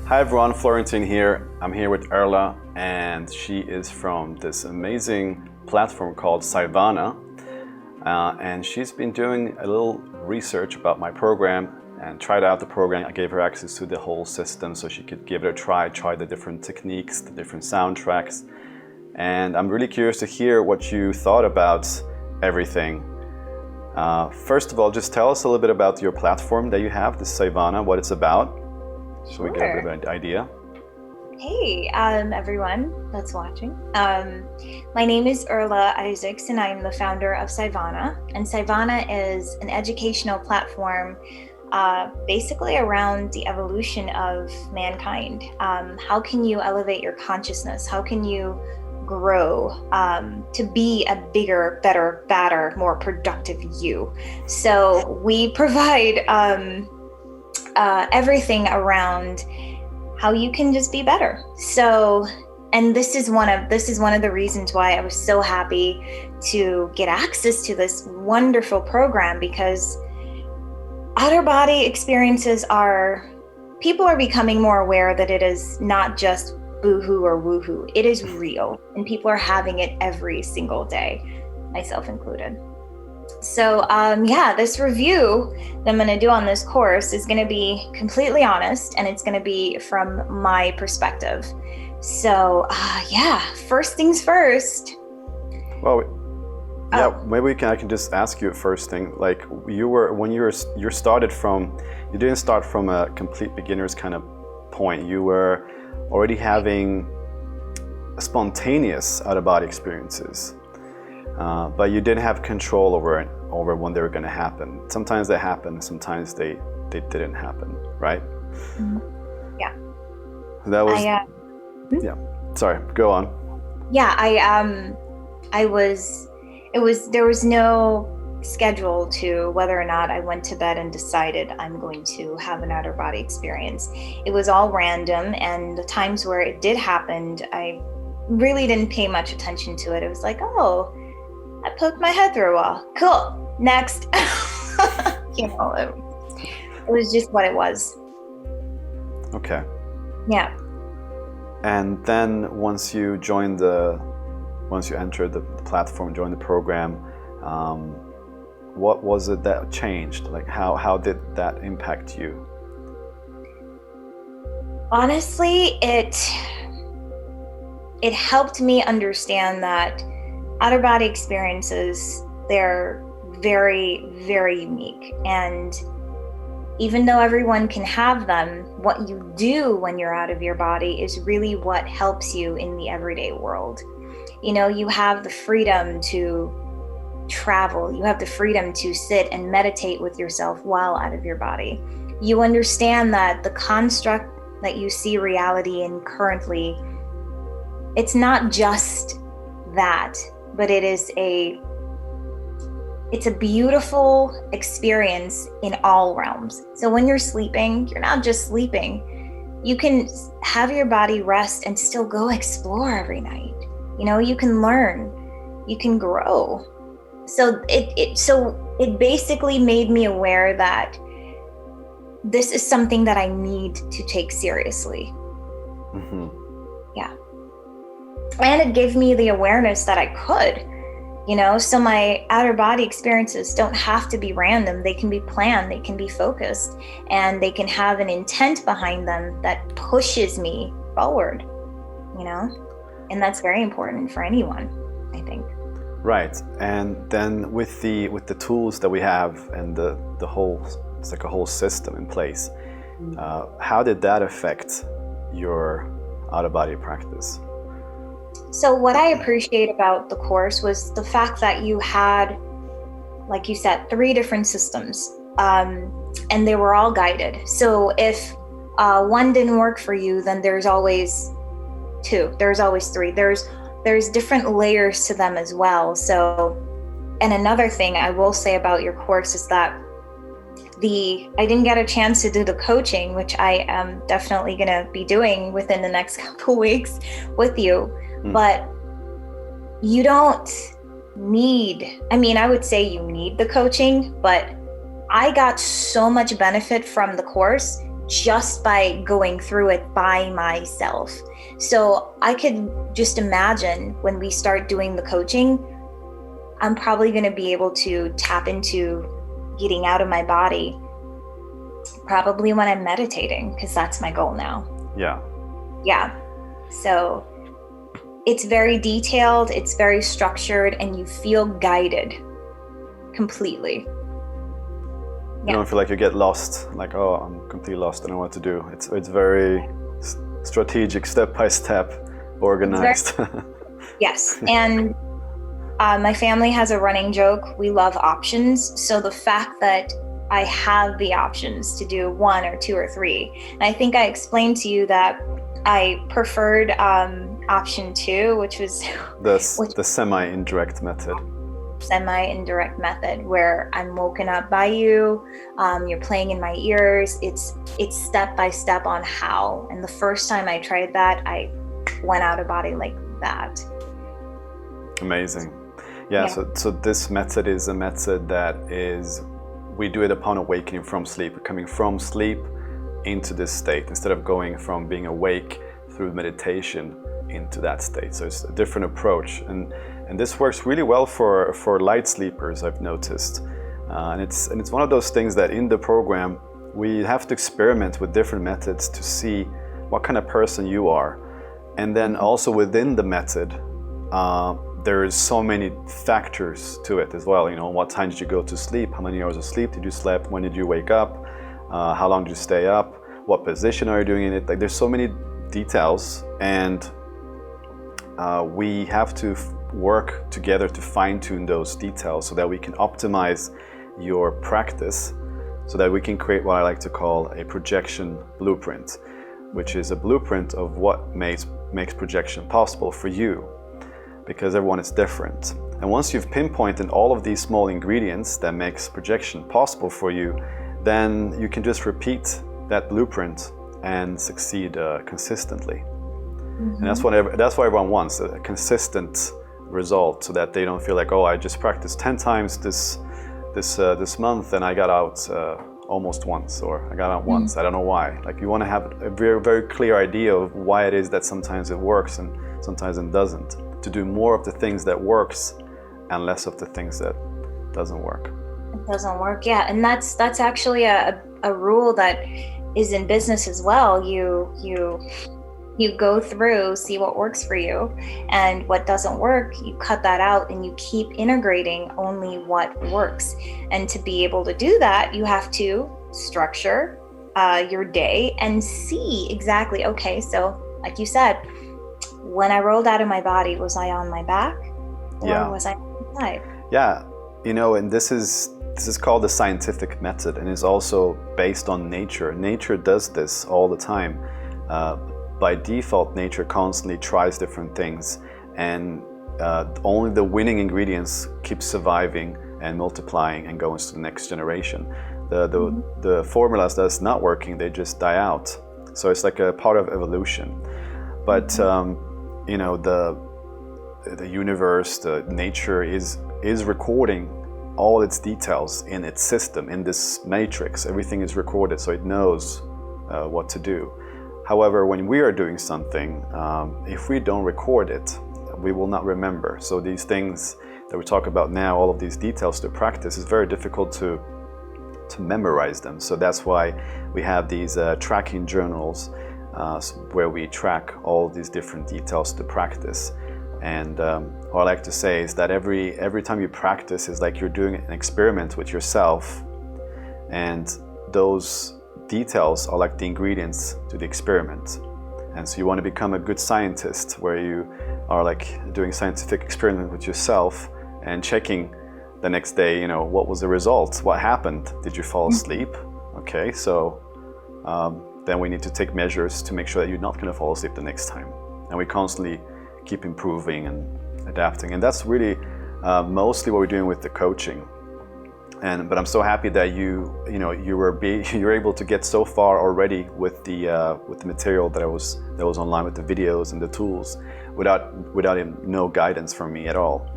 Hi everyone, Florentine here. I'm here with Erla, and she is from this amazing platform called SCIVANA. And she's been doing a little research about my program and tried out the program. I gave her access to the whole system so she could give it a try the different techniques, the different soundtracks. And I'm really curious to hear what you thought about everything. First of all, just tell us a little bit about your platform that you have, the SCIVANA, what it's about. So we get a bit of an idea. Hey, everyone that's watching. My name is Tiffany Isaacs, and I am the founder of SCIVANA. And SCIVANA is an educational platform basically around the evolution of mankind. How can you elevate your consciousness? How can you grow to be a bigger, better, badder, more productive you? So we provide everything around how you can just be better. So, and this is one of the reasons why I was so happy to get access to this wonderful program, because outer body experiences people are becoming more aware that it is not just boohoo or woohoo. It is real, and people are having it every single day, myself included. So this review that I'm going to do on this course is going to be completely honest, and it's going to be from my perspective. So first things first. Well, maybe I can just ask you a first thing. Like you didn't start from a complete beginner's kind of point. You were already having spontaneous out-of-body experiences. But you didn't have control over when they were going to happen. Sometimes they happened, sometimes they didn't happen, right? Mm-hmm. Yeah. That was. Yeah. Sorry. Go on. Yeah. There was no schedule to whether or not I went to bed and decided I'm going to have an outer body experience. It was all random, and the times where it did happen, I really didn't pay much attention to it. It was like, oh, I poked my head through a wall. Cool. Next. It was just what it was. Okay. Yeah. And then once you entered the platform, joined the program, what was it that changed? Like how did that impact you? Honestly, it helped me understand that outer body experiences, they're very, very unique. And even though everyone can have them, what you do when you're out of your body is really what helps you in the everyday world. You have the freedom to travel. You have the freedom to sit and meditate with yourself while out of your body. You understand that the construct that you see reality in currently, it's not just that, but it's a beautiful experience in all realms. So when you're sleeping, you're not just sleeping. You can have your body rest and still go explore every night. You can learn, you can grow. So it basically made me aware that this is something that I need to take seriously. Mm-hmm. Yeah. And it gave me the awareness that I could, so my outer body experiences don't have to be random. They can be planned, they can be focused, and they can have an intent behind them that pushes me forward, and that's very important for anyone, I think. Right. And then with the tools that we have and the whole, it's like a whole system in place, how did that affect your out-of-body practice? So what I appreciate about the course was the fact that you had, like you said, 3 different systems, and they were all guided. So if one didn't work for you, then there's always 2, there's always 3. There's different layers to them as well. So, and another thing I will say about your course is that I didn't get a chance to do the coaching, which I am definitely going to be doing within the next couple weeks with you. But you don't need, I would say you need the coaching, but I got so much benefit from the course just by going through it by myself. So I could just imagine when we start doing the coaching, I'm probably going to be able to tap into getting out of my body probably when I'm meditating, because that's my goal now. Yeah. So it's very detailed, it's very structured, and you feel guided completely. You don't feel like you get lost, like, oh, I'm completely lost, I don't know what to do. It's very strategic, step by step, organized. Yes, and my family has a running joke, we love options. So the fact that I have the options to do 1 or 2 or 3, and I think I explained to you that I preferred option 2, which was the SemiIndirect Method. SemiIndirect Method, where I'm woken up by you, you're playing in my ears. It's step by step on how. And the first time I tried that, I went out of body like that. Amazing. Yeah. So this method is a method that we do it upon awakening from sleep, coming from sleep into this state, instead of going from being awake through meditation into that state. So it's a different approach, and this works really well for light sleepers, I've noticed. And it's one of those things that in the program we have to experiment with different methods to see what kind of person you are. And then also within the method, there is so many factors to it as well. You know, what time did you go to sleep? How many hours of sleep did you sleep? When did you wake up? How long did you stay up? What position are you doing in it? Like, there's so many details, and we have to work together to fine-tune those details so that we can optimize your practice, so that we can create what I like to call a projection blueprint, which is a blueprint of what makes projection possible for you, because everyone is different. And once you've pinpointed all of these small ingredients that makes projection possible for you, then you can just repeat that blueprint and succeed consistently. And that's what everyone wants, a consistent result, so that they don't feel like, oh, I just practiced 10 times this month and I got out almost once, or I got out once, I don't know why. Like, you want to have a very, very clear idea of why it is that sometimes it works and sometimes it doesn't, to do more of the things that works and less of the things that doesn't work. It doesn't work, yeah. And that's actually a rule that is in business as well. You go through, see what works for you, and what doesn't work, you cut that out, and you keep integrating only what works. And to be able to do that, you have to structure your day and see exactly, okay, so like you said, when I rolled out of my body, was I on my back or was I on my side? Yeah, you know, and this is called the scientific method, and is also based on nature. Nature does this all the time. By default, nature constantly tries different things, and only the winning ingredients keep surviving and multiplying and going to the next generation. The formulas that's not working, they just die out. So it's like a part of evolution. But you know, the universe, the nature is recording all its details in its system, in this matrix. Everything is recorded, so it knows what to do. However, when we are doing something, if we don't record it, we will not remember. So these things that we talk about now, all of these details to practice, is very difficult to memorize them. So that's why we have these tracking journals where we track all these different details to practice. And what I like to say is that every time you practice is like you're doing an experiment with yourself, and those details are like the ingredients to the experiment. And so you want to become a good scientist, where you are like doing scientific experiment with yourself and checking the next day, you know, what was the result? What happened? Did you fall asleep? Okay, so then we need to take measures to make sure that you're not going to fall asleep the next time. And we constantly keep improving and adapting. And that's really mostly what we're doing with the coaching. But I'm so happy that you're able to get so far already with the material that was online, with the videos and the tools, without no guidance from me at all.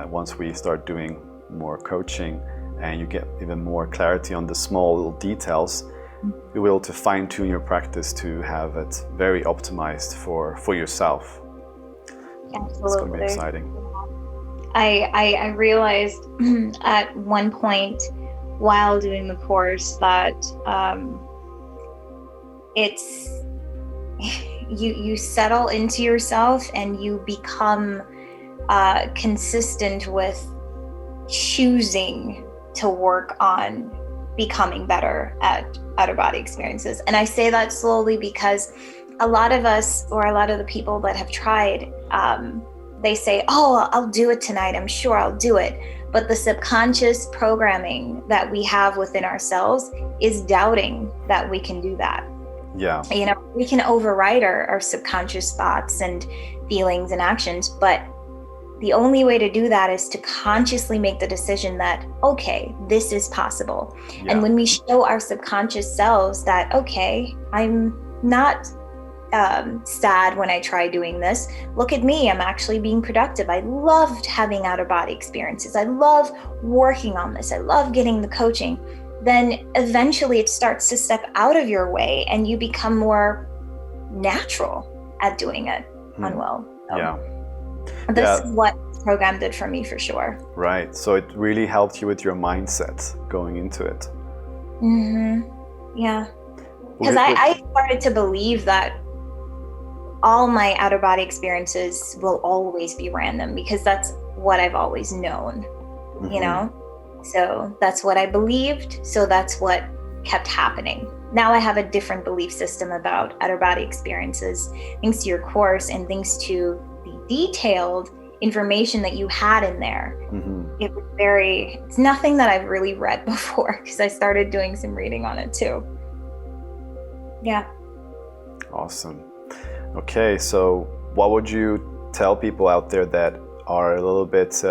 Once we start doing more coaching, and you get even more clarity on the small little details, you'll be able to fine-tune your practice to have it very optimized for yourself. Absolutely. It's going to be exciting. I realized at one point while doing the course that it's you settle into yourself and you become consistent with choosing to work on becoming better at out-of-body experiences. And I say that slowly because a lot of us, or a lot of the people that have tried, they say, oh, I'll do it tonight, I'm sure I'll do it. But the subconscious programming that we have within ourselves is doubting that we can do that. Yeah. You know, we can override our subconscious thoughts and feelings and actions, but the only way to do that is to consciously make the decision that, okay, this is possible. Yeah. And when we show our subconscious selves that, okay, I'm not sad when I try doing this. Look at me, I'm actually being productive. I loved having out-of-body experiences. I love working on this. I love getting the coaching. Then eventually it starts to step out of your way and you become more natural at doing it unwell. Yeah. This is what this program did for me, for sure. Right. So it really helped you with your mindset going into it. Yeah. Because I started to believe that all my out-of-body experiences will always be random, because that's what I've always known, you know? So that's what I believed. So that's what kept happening. Now I have a different belief system about out-of-body experiences, thanks to your course and thanks to the detailed information that you had in there. It was it's nothing that I've really read before, because I started doing some reading on it too. Yeah. Awesome. Okay, so what would you tell people out there that are a little bit,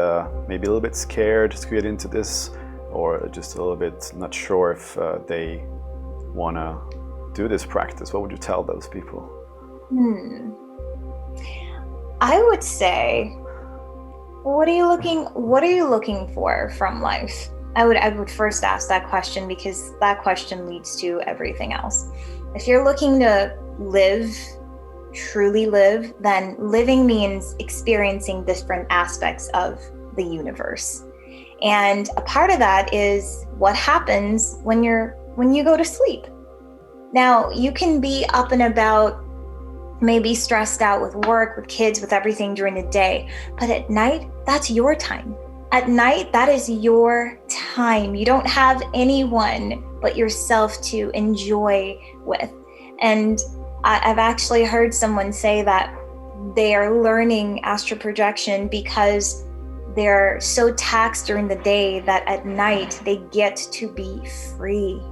maybe a little bit scared to get into this, or just a little bit not sure if they want to do this practice? What would you tell those people? I would say, what are you looking for from life? I would first ask that question, because that question leads to everything else. If you're looking to truly live, then living means experiencing different aspects of the universe. And a part of that is what happens when you go to sleep. Now, you can be up and about, maybe stressed out with work, with kids, with everything during the day, but at night, that's your time. At night, that is your time. You don't have anyone but yourself to enjoy with. And I've actually heard someone say that they are learning astral projection because they're so taxed during the day that at night they get to be free.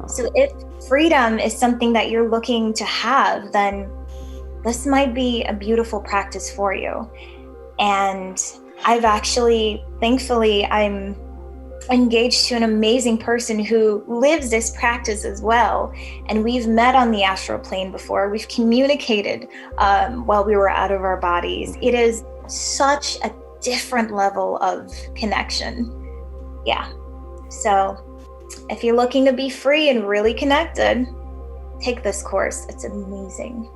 So if freedom is something that you're looking to have, then this might be a beautiful practice for you. And I've actually, thankfully, I'm engaged to an amazing person who lives this practice as well. And we've met on the astral plane before. We've communicated while we were out of our bodies. It is such a different level of connection. Yeah. So if you're looking to be free and really connected, take this course. It's amazing.